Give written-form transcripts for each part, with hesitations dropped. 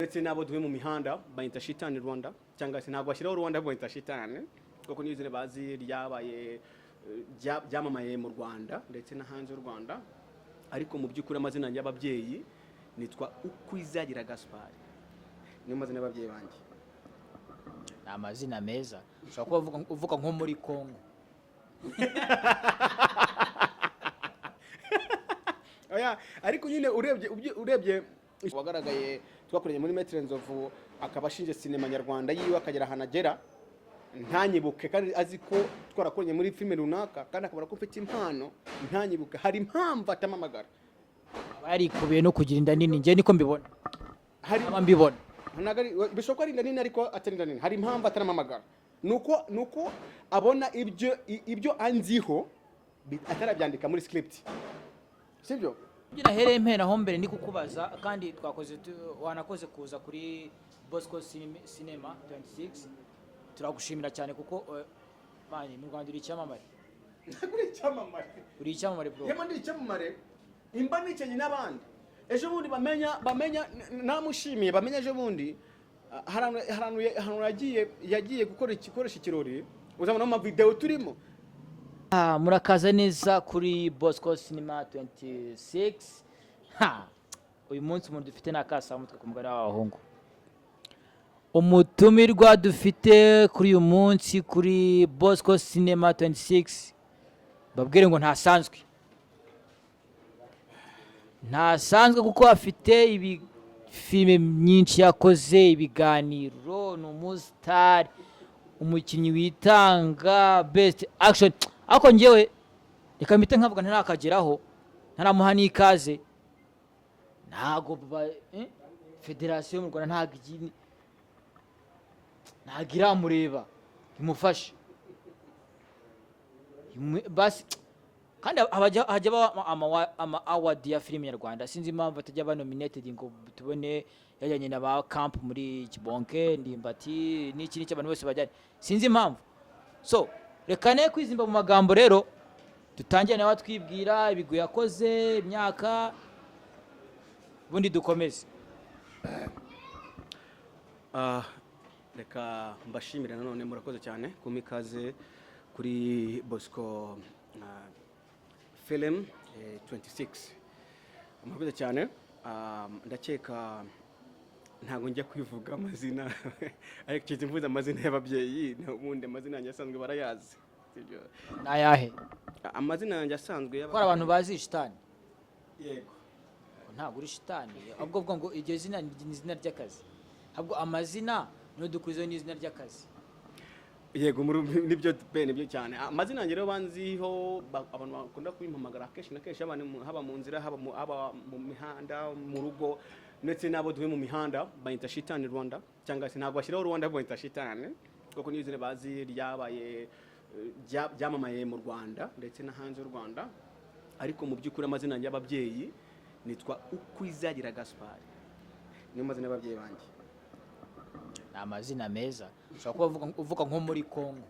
ndetse nabo duwe mu mihanda bayita shitani Rwanda cyangwa se ntabwo bashyiraho Rwanda bayita shitani kuko niyo zine bazi ryabaye byamamaye mu Rwanda ndetse na hanze y'u Rwanda, ariko mu by'ukuri amazina y'ababyeyi nitwa Ukwizagira Gaspard, niyo mazina y'ababyeyi banjye. Ni amazina meza, ushobora kuba uvuga nko muri Kongo. Oya, ariko nyine urebye wagaragaye twakoreye muri Maître Nzovu, akaba ashinje sinema nyarwanda yiwe akagera ahanagera ntanyibuke, kandi azi ko twarakoranye muri filime runaka kandi akabara ko mfite impano ntanyibuke. Hari impamvu atamamagara, barikubiye no kugira inda nini, nje niko mbibona. hari mbibona nagari bishoka ari inda nini ariko atari inda nini. Hari impamvu ataramamagara, nuko abona ibyo anziho atarabyandika muri script, sibyo? Ngira here mpera ho mbere ndi kukubaza, kandi twakoze wanakoze kuza kuri Bosco Cinema 26. Turagushimira cyane kuko bani mu Rwanda uri icyamamare. Uri icyamamare bro. Yema ndi icyamamare, imba nicenye n'abandi. Ejo bundi bamenya namushimiye, bamenya ejo bundi haranu yagiye gukoresha ikirori, uzabona mu video turimo. Murakaza neza kuri Bosco Cinema 26. Uyu munsi umuntu dufite nakasa mutwe ku mugara w'abahungu. Umutumirwa dufite kuri uyu munsi kuri Bosco Cinema 26, babwire ngo ntasanzwe kuko afite filime nyinshi yakoze, ibiganiro, ni umustar, umukinnyi witanga, best action. Ako ngewe reka mpite nkavuga ntarakageraho, ntaramuha n'ikaze, ntago federasiyo mu Rwanda ntago iramureba imufashe basi, kandi hajya ama award ya filime nyarwanda. Sinzi impamvu batajya ba nominated ngo tubone yajyanye na ba camp muri Kibonke, Ndimbati n'iki abantu bose bajyanye, sinzi impamvu. So reka ne kwizimba mu magambo rero, dutangiye nawe twibwira ibigwi yakoze, imyaka, bundi dukomeze. Reka mbashimira nanone, murakoze cyane kumikaze kuri Bosco Film 26. Murakoze cyane. Ndakeka ntago njya kwivuga amazina ariko kizi mvuze amazina y'ababyeyi, n'ubundi amazina yanjye asanzwe barayazi, sibyo? Nayahe Amazina yanjye asanzwe ko abantu bazi shitani? Yego, ntago uri shitani, ahubwo vuga ngo iryo zina ni izina ry'akazi, ahubwo amazina no dukurizo ni izina ry'akazi. yego, nibyo nibyo cyane. Amazina yanjye rero banziho, abantu bakunda kubimpamagara kenshi na kenshi, haba mu nzira, haba mu mihanda, mu rugo, ndetse nabo duwe mu mihanda bayita shitani Rwanda cyangwa se ntabwo bashyiraho Rwanda bayita shitani kuko niyo zine bazi ryabaye byamamaye mu Rwanda ndetse na hanze y'u Rwanda, ariko mu by'ukuri amazina y'ababyeyi nitwa Ukwizagira Gaspard, niyo mazina y'ababyeyi banjye. Ni amazina meza, ushobora kuba uvuga nko muri Kongo.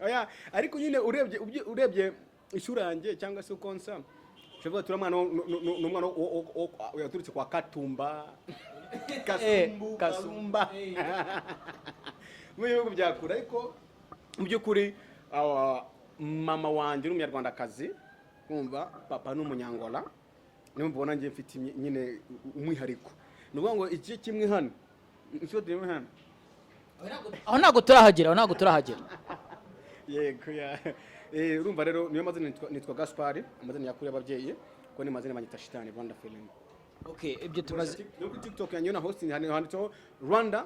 Oya, ariko nyine urebye isura yanjye cyangwa se uko nsa, ushobora turamwana n'umwana yaturutse kwa Katumba, Kasumba mu bihugu byakura, ariko mu by'ukuri mama wanjye n'umunyarwandakazi, kumva papa n'umunyangola, niyo mbona ngiye mfite nyine umwihariko. Nuvuga ngo iki kimwe hano, icyo turimo hano, aho ntago turahagera. Yego, urumva rero niyo mazina nitwa Gaspard, amazina yakuri y'ababyeyi, ko ni mazina banyita shitani Rwanda Film. Okay, ibyo tumaze no kuri TikTok yanjye na hosting handitseho Rwanda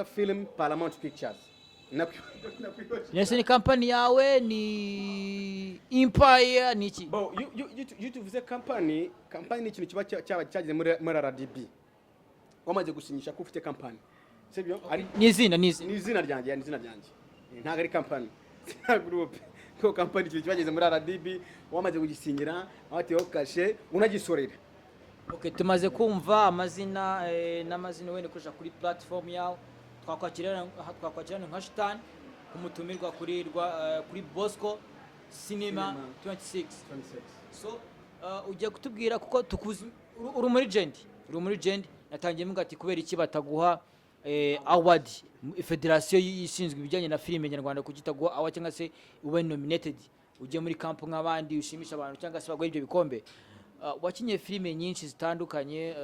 Film Paramount Pictures. Nese ni company yawe, ni Empire, ni iki? Bo YouTube ze company ni ikintu kiba cyagize muri RDB. Wamaze gusinyisha ko ufite company, sibyo? Ari ni izina ryanjye, ntago ari company, nta group. Ko company kiba cyageze muri RDB, wamaze kugisinyira, abateho kashe, unagisorera. Okay, tumaze kumva amazina n'amazina wene kusha kuri platform yawe. Twakwakirana nka shitani kumutumirwa kuri Bosco Cinema 26. So ujya kutubwira kuko tukuzi uri muri jendi natangiye mvuga ati kubera iki bataguha award federasiyo ishinzwe ibijyanye na filime nyarwanda kuki itaguha award cyangwa se ube nominated ujye muri camp nk'abandi ushimisha abantu cyangwa se baguhe ibyo bikombe. Wakinye filime nyinshi zitandukanye,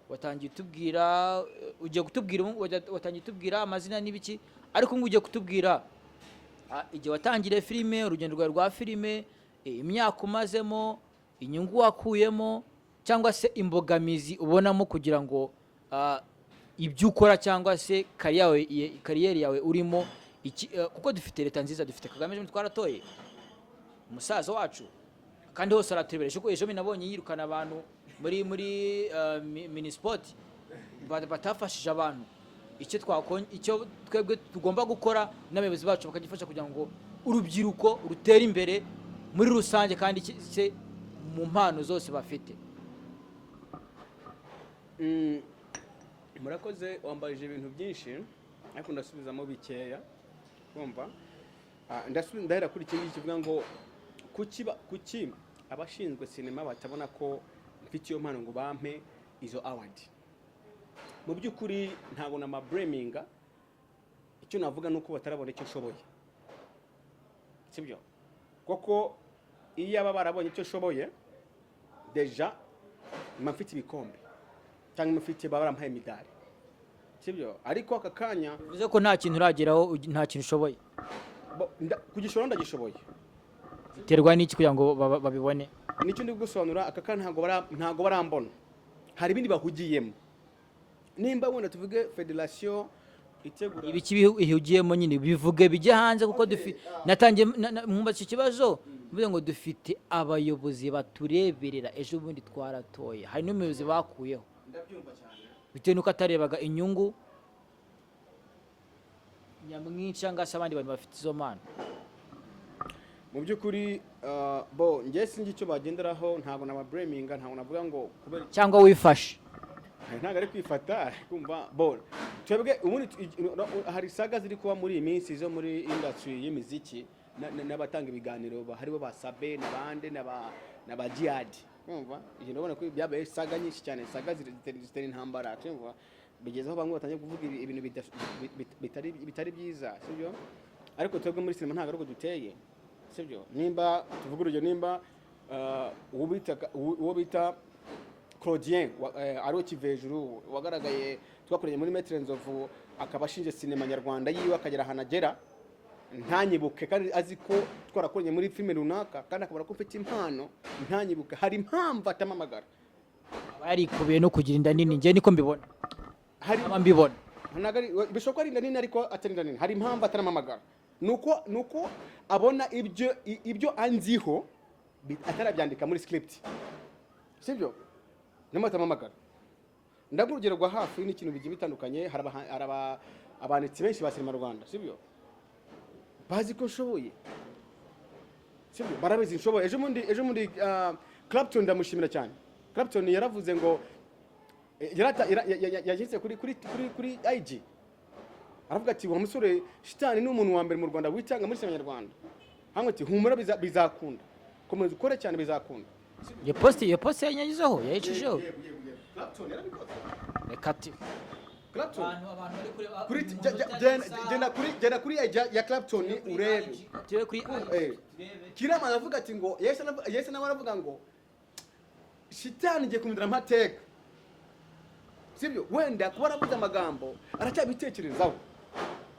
watangiye utubwira ugiye kutubwira watangiye utubwira amazina n'ibiki, ariko ngo ugiye kutubwira igihe watangiriye filime, urugendo rwawe rwa filime, imyaka umazemo, inyungu wakuyemo cyangwa se imbogamizi ubonamo kugira ngo ibyo ukora cyangwa se kariyeri yawe urimo kuko dufite leta nziza, dufite Kagame ejo twaratoye umusaza wacu kandi hose aratureberesha. Ejo nabonye yirukana abantu muri minisport batafashije abantu. Icyo twebwe tugomba gukora n'abayobozi bacu bakagifasha kugira ngo urubyiruko rutere imbere muri rusange kandi mu mpano zose bafite. Murakoze, wambarije ibintu byinshi ariko ndasubizamo bikeya. Kumva ndahera kuri iki ngiki kivuga ngo kuki abashinzwe sinema batabona ko mfite iyo mpano ngo bampe izo award. Mu by'ukuri ntabwo namabreminga, icyo navuga nuko batarabona icyo nshoboye, sibyo? Koko iyo aba barabonye icyo nshoboye deja mfite ibikombe cyangwa mfite barampaye imidari, sibyo? Ariko aka kanya bivuze ko nta kintu urageraho, nta kintu ushoboye. Kugishora ndagishoboye, biterwa n'iki kugira ngo babibone? Nicyo ndi gusobanura. Aka kanya ntago barambona, hari ibindi bahugiyemo. Nimba wenda tuvuge federation itegura ibiki bihugiyemo nyine bivuge bijye hanze, kuko natangiye mwumva iki kibazo mvuze ngo dufite abayobozi batureberera. Ejo bundi twaratoye, hari n'umuyobozi bakuyeho, ndabyumva cyane, bitewe nuko atarebaga inyungu nyamwinshi cyangwa se abandi bantu bafite izo mpano. Mu by'ukuri njye sinzi icyo bagenderaho, ntabwo namabreminga, ntabwo navuga ngo kubera cyangwa wifashe, ntabwo ari kwifata. Kumva twebwe ubundi hari saga ziri kuba muri iyi minsi zo muri industry y'imiziki n'abatanga ibiganiro haribo basabe n'abande n'aba Jihad. Kumva iyo ndabona ko byabaye saga nyinshi cyane, saga zitera intambara. Kumva bigezeho bamwe batangiye kuvuga ibintu bitari byiza, sibyo? Ariko twebwe muri sinema ntabwo ari uko duteye, sibyo? Nimba tuvuga urugero, nimba uwo bita Claudien Aro Kivejuru wagaragaye twakoranye muri Maître Nzovu, akaba ashinje sinema nyarwanda yiwe akagera ahanagera ntanyibuke, kandi azi ko twarakoranye muri filime runaka, kandi akabara ko mfite impano ntanyibuke. Hari impamvu atamamagara, barikubiye no kugira inda nini. Ngiye niko mbibona, hari mbibona bishoboka ari inda nini ariko atari inda nini. Hari impamvu ataramamagara, nuko abona ibyo anziho atarabyandika muri script, sibyo? N'amatamamagara. Ndaguha urugero rwa hafi n'ikintu bigiye bitandukanye. Hari abanditsi benshi ba sinema Rwanda, sibyo? Bazi ko nshoboye, sibyo? Barabizi nshoboye. Ejo mundi Clapton ndamushimira cyane. Clapton yaravuze ngo yageze kuri IG, aravuga ati wa musore shitani ni umuntu wa mbere mu Rwanda witanga muri sinema nyarwanda. Hamwe ati humura bizakunda, komeza ukore cyane bizakunda. Iyo poste yanyagizeho yayicisheho. Clapton yarabikoze. Reka ati Clapton abantu kuri genda kuri ya Clapton urebe. Tire kuri Kirama aravuga ati ngo Yesu nawe aravuga ngo shitani ngiye kumindira amateka, sibyo? Wenda kuba aravuze amagambo aracyabitekerezaho,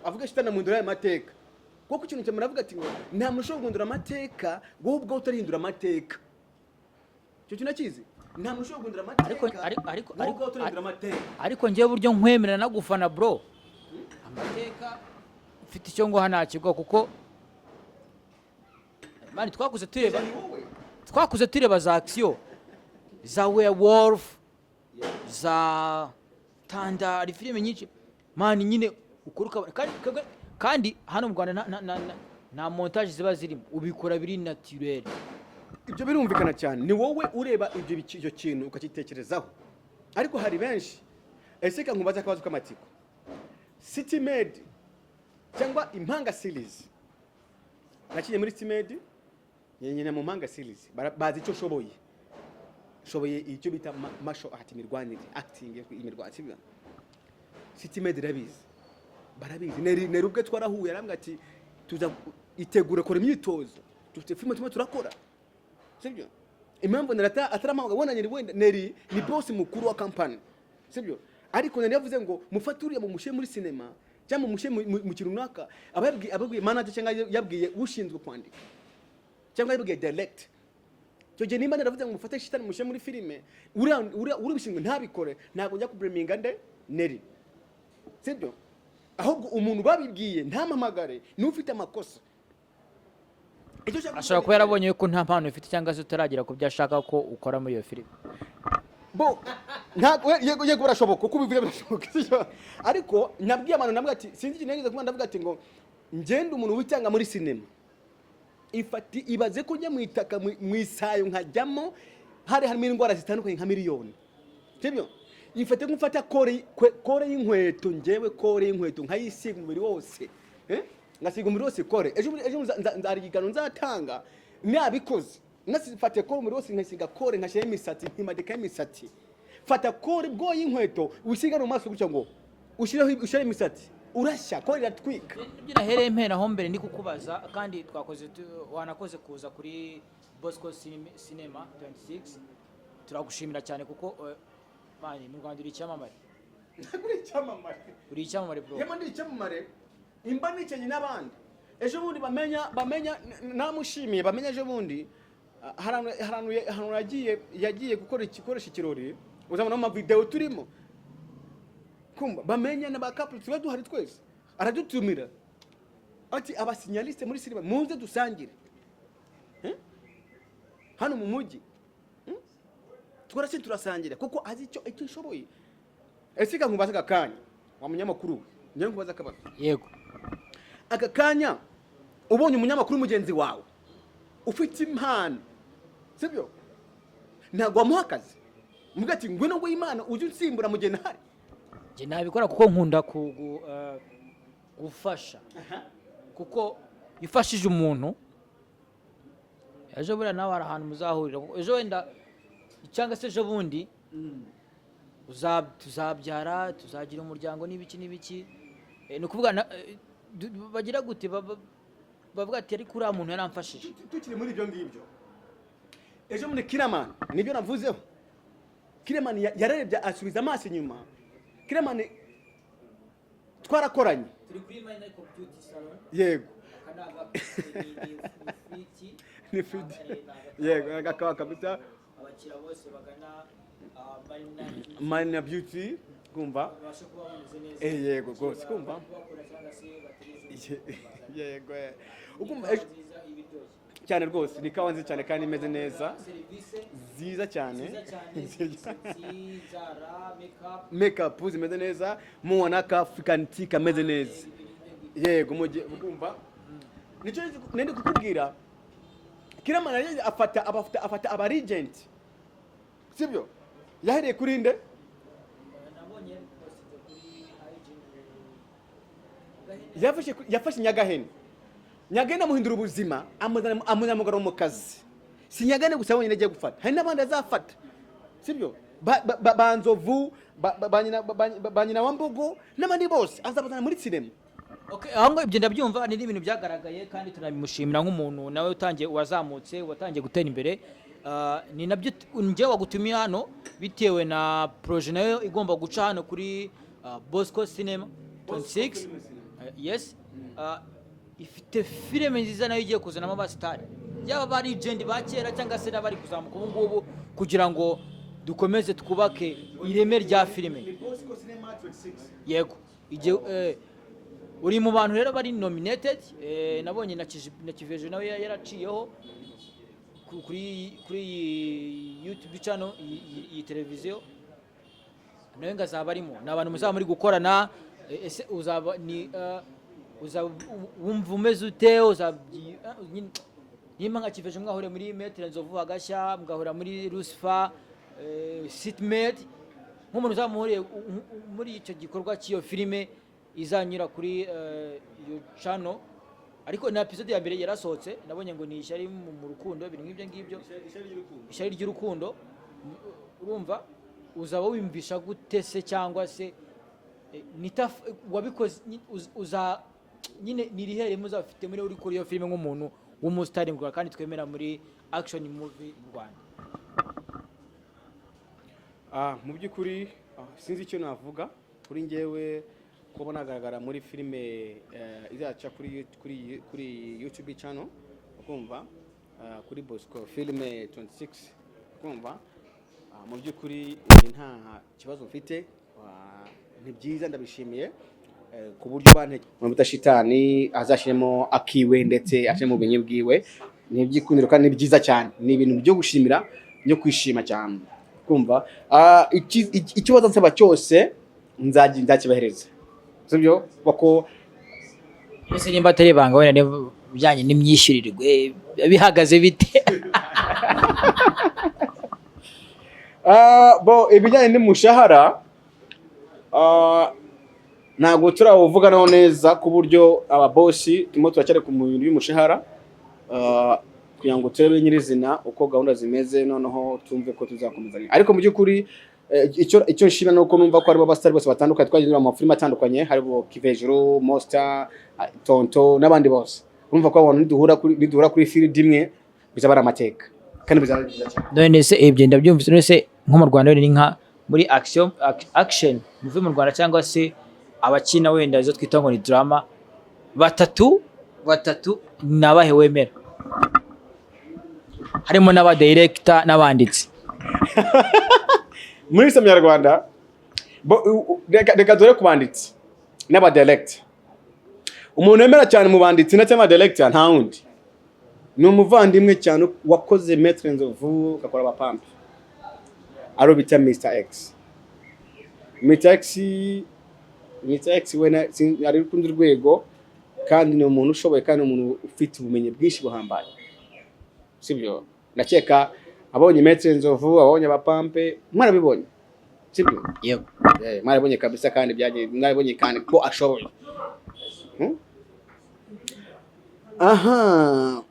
avuga shitani amundura amateka. Kuko ikintu cyo muravuga ati ngo nta musho guhindura amateka wowe ubwo utarihindura amateka. Cyo kinakizi nta musho guhindura amateka ariko ngiye buryo nkwemera na gufana bro. Amateka ufite icyo ngo hanakirwa, kuko mani twakuze tureba za action za Werewolf, za Tanda, ari filime nyinshi mani nyine ukuruka, kandi hano mu Rwanda nta montage ziba zirimo, ubikora biri naturel. Ibyo birumvikana cyane, ni wowe ureba icyo kintu ukakitekerezaho. Ariko hari benshi, ese ka nkubaza akabazo k'amatsiko, City Med cyangwa Impanga series, nakinye muri City Med, nyine mu Impanga series bazi icyo shoboye, shoboye icyo bita martial art, imirwanire, acting, imirwanire, sibyo? City Med irabizi, barabizi. Neri ubwe twarahuye arambwa ati tuza itegura kora imyitozo, dufite filime tumwe turakora, sibyo? Impamvu narata ataramanga wona Neri ni boss mukuru wa company, sibyo? Ariko nari yavuze ngo mufaturiye mu mushe muri cinema cyangwa mu mushe mu kirunaka, ababwiye manager cyangwa yabwiye ushinzwe kwandika cyangwa yabwiye direct. Cyo je nimba naravuze ngo mufate shitani mushe muri filime, uri bishinzwe ntabikore, ntabwo njya kubreminga nde Neri, sibyo? Ahubwo umuntu babibwiye ntampamagare n'ufite amakosa. ashobora kuba yarabonye ko nta mpano ufite cyangwa se utaragira ku byo ashaka ko ukora muri iyo filime. Bo ntabwo yego birashoboka kuko ubivuze birashoboka, ariko nabwiye abantu nabwo ati sinzi ikintu nigeze kuma ndavuga ati ngo ngende umuntu witanga muri cinema ifati ibaze ko njya mwitaka mwisayo nkajyamo harimo indwara zitandukanye nka miliyoni, sibyo? Ifate kumfata kore y'inkweto, njyewe kore y'inkweto nkayisiga umubiri wose, ngasiga umubiri wose kore. Ejo nzarigano nzatanga nabikoze, nasifate kore umubiri wose nkasiga kore, nkashyira imisatsi, nkimadeka imisatsi. Fata kore bwo y'inkweto usiga no maso gutya ngo ushire imisatsi urashya kore iratwika. Ibyo nahereye mpera aho mbere ndi kukubaza, kandi twakoze wanakoze kuza kuri Bosco Cinema 26. Turagushimira cyane kuko mani mu Rwanda uri icyamamare. Uri icyamamare bro. Yema ndi icyamamare, imba nicenye n'abandi. Ejo bundi bamenya namushimiye, bamenya ejo bundi haranu yagiye gukora igikoresho ikirori, uzabona mu video turimo. Kumba bamenya n'aba couple tuba duhari twese, aradutumira ati abasignaliste muri cinema muze dusangire hano mu mujyi, twarase turasangira kuko azi icyo ishoboye. Esika nkubaza akanya wa munyamakuru, ngiye nkubaza akabazo. Yego, aka kanya ubonye umunyamakuru mugenzi wawe ufite impano, sibyo? Ntabwo wamuha akazi muvuga ati ngwino ngo Imana uje unsimbura mu gihe ntari? je nabikora kuko nkunda gufasha, kuko ifashije umuntu ejo bura nawe ari ahantu muzahurira, ejo wenda cyangwa se ejo bundi tuzabyara, tuzagira umuryango n'ibiki ni ukuvuga bagira gute bavuga ati ariko uriya muntu yaramfashije. Tukiri muri ibyo ngibyo, ejo muri Kiramani nibyo navuzeho. Kiramani yarebye asubiza amaso inyuma. Kiramani twarakoranye turi kuri My Night Beauty Salon. Yego, ni free. Yego, agakawa kabisa. Abakira bose bagana My Night Beauty kumva. Yego gose kumva. Yego. Ukumva cyane rwose ni kawa nzi cyane kandi imeze neza, ziza cyane, makeup zimeze neza, mubona ka African tea kameze neza. Yego mujye kumva nicyo nende kukubwira. Kiramani afata aba regent, sibyo? Yahereye kuri nde? Yafashe Nyagahene amuhindura ubuzima, amuzamugara mu kazi. Si Nyagahene gusa wenyine agiye gufata, hari n'abandi azafata, sibyo? Banzovu, banyina wa Mbogo n'abandi bose azabazana muri cinema. Okay, aho ibyo ndabyumva ni ibintu byagaragaye kandi tunabimushimira nk'umuntu nawe utangiye wazamutse, watangiye gutera imbere. Ni nabyo nje wagutumiye hano bitewe na projet nayo igomba guca hano kuri Bosco Cinema 26. Yes, ifite filime nziza nayo igiye kuzanamo abasitari, yaba bari legend ba kera cyangwa se n'abari kuzamuka ubu ngubu, kugira ngo dukomeze twubake ireme rya filime. Yego, uri mu bantu rero bari nominated. Nabonye na Kiveje nawe yaraciyeho kuri YouTube channel iyi televiziyo, nawe ngazaba arimo. N'abantu muzaba muri gukorana, ese uzaba ni wumva umeze ute? Nimba nka Kiveje mwahore muri Metre Nzovu Hagashya, mugahora muri Lucifer Sitmate, nk'umuntu uzamuhuriye muri icyo gikorwa cy'iyo filime izanyura kuri iyo channel. Ariko na episode ya mbere yarasohotse, nabonye ngo ni ishyari mu rukundo, ibintu nk'ibyo ngibyo, ishyari ry'urukundo. urumva uzaba wiyumvisha gute se cyangwa se wabikoze nyine nirihere muzafite muri uri kuri iyo filime nk'umuntu w'umusitari mu Rwanda kandi twemera muri action movie mu Rwanda? Mu by'ukuri sinzi icyo navuga kuri njyewe kuba nagaragara muri filime izaca kuri YouTube channel ukumva kuri Bosco filime 26 ukumva mu by'ukuri nta kibazo mfite, ni byiza ndabishimiye ku buryo banta shitani azashiremo akiwe ndetse ashiremo ubumenyi bwiwe, ni ibyikundiro kandi ni byiza cyane, ni ibintu byo gushimira byo kwishima cyane kumva. Ikibazo nsaba cyose nzakibahereza, sibyo bako ese nimba atari banga wenda bijyanye n'imyishyurirwe bihagaze bite? Bo ibijyanye n'umushahara ntabwo turawuvuganaho neza ku buryo ababosi turimo turacyari ku bintu by'umushahara kugira ngo turebe nyirizina uko gahunda zimeze, noneho tumve ko tuzakomezanya. Ariko mu by'ukuri icyo nshima nuko numva ko aribo basitari bose batandukanye twagize mu mafilime atandukanye, haribo Kivejuru, Monster, Tonto n'abandi bose. Urumva ko abantu niduhura kuri field imwe bizaba ari amateka kandi bizaba byiza cyane. None se ibyo ndabyumvise, none se nko mu Rwanda ni nka muri action movie mu Rwanda cyangwa se abakina wenda izo twita ngo ni drama batatu nabahe wemera? Harimo n'aba director n'abanditsi. Muri Samya Rwanda reka dore ku banditsi n'aba director. Umuntu wemera cyane mu banditsi ndetse n'aba director nta wundi, ni umuvandimwe cyane wakoze Maître Nzovu gakora abapampe, aro bita Mr X. Mr X wena ari kundi rwego kandi ni umuntu ushoboye kandi umuntu ufite ubumenyi bwinshi buhambaye, sibyo? Ndakeka abonye Maître Nzovu, abonye abapampe, mwarabibonye sibyo? Yego, mwarabonye kabisa kandi byagiye, mwarabonye kandi ko ashoboye. Aha,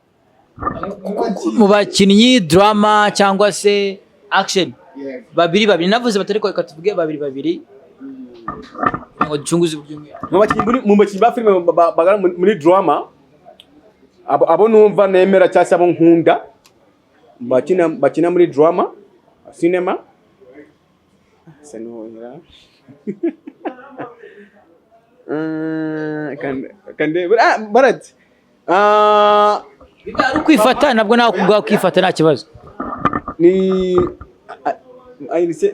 mu bakinnyi drama cyangwa se action babiri navuze batari ko reka tuvuge babiri ngo ducunguze uburyo. Mu bakinnyi ba filime bagara muri drama abo numva nemera cyangwa abo nkunda bakina muri drama cinema sanohera barat ari kwifata nabwo nawe kubwa kwifata nta kibazo. Ni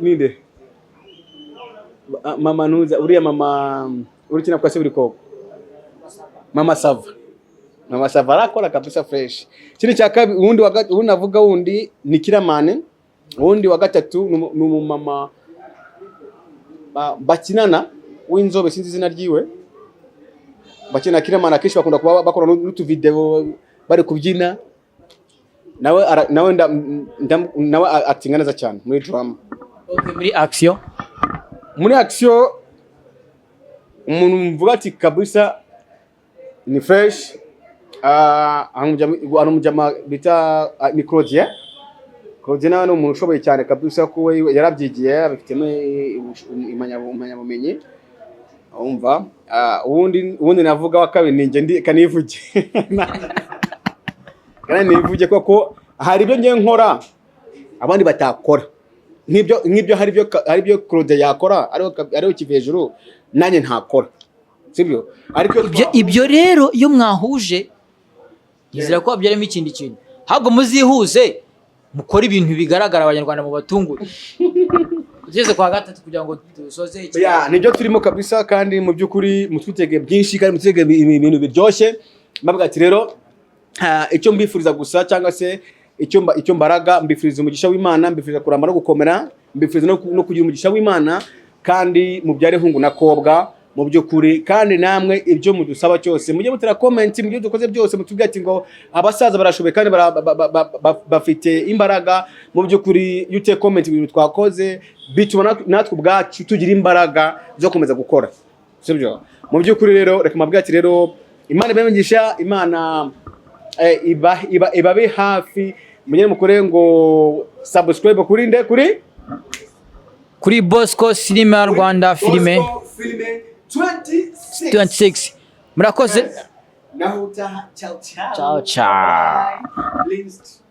ninde mama nuza uriya mama urikina kwa seburi koko Mama Sava arakora kabisa fresh. Kindi cya kabiri undi navuga wundi ni Kiramane, undi wa gatatu ni umumama bakinana w'inzobe sinzi izina ryiwe, bakina Kiramane akenshi bakunda kuba bakora n'utu video bari kubyina, nawe atinga neza cyane muri drama. Okay, muri action umuntu mvuga ati kabisa ni fresh, anumujama bita ni Claudia nawe ni umuntu ushoboye cyane kabisa ko yarabyigiye abifitemo impamyabumenyi. Umva ubundi navuga wa kabiri ninjye ndi kanivuge kandi nivuge koko hari ibyo ngiye nkora abandi batakora, nk'ibyo hari ibyo Claude yakora ariho Kivejuru nanjye ntakora, sibyo? Ariko ibyo rero iyo mwahuje nizera ko babyarimo ikindi kintu, ahubwo muzihuze mukora ibintu bigaragara abanyarwanda mu batungure tugeze kwa gatatu kugira ngo dusoze iki. Nibyo turimo kabisa kandi mu by'ukuri mutwitege byinshi kandi mutwitege ibintu biryoshye. Mbavuga ati rero icyo mbifuriza gusa cyangwa se icyo mbaraga mbifuriza umugisha w'Imana, mbifuriza kuramba no gukomera, mbifuriza no kugira umugisha w'Imana kandi mubyare hungu na kobwa mu by'ukuri. Kandi namwe ibyo mudusaba cyose mujye mutera comment, mu byo dukoze byose mutubwira ati ngo abasaza barashoboye kandi bafite imbaraga. Mu by'ukuri iyo uteye comment ibintu twakoze bituma natwe ubwacu tugira imbaraga zo komeza gukora, sibyo? Mu by'ukuri rero reka mabwira ati rero Imana ibamugisha, Imana ibabe hafi, mugende mukore ngo subscribe kuri nde kuri Bosco Cinema Rwanda filime Bosco Filime 26 26 murakoze naho utaha ciao ciao ciao ciao Bye.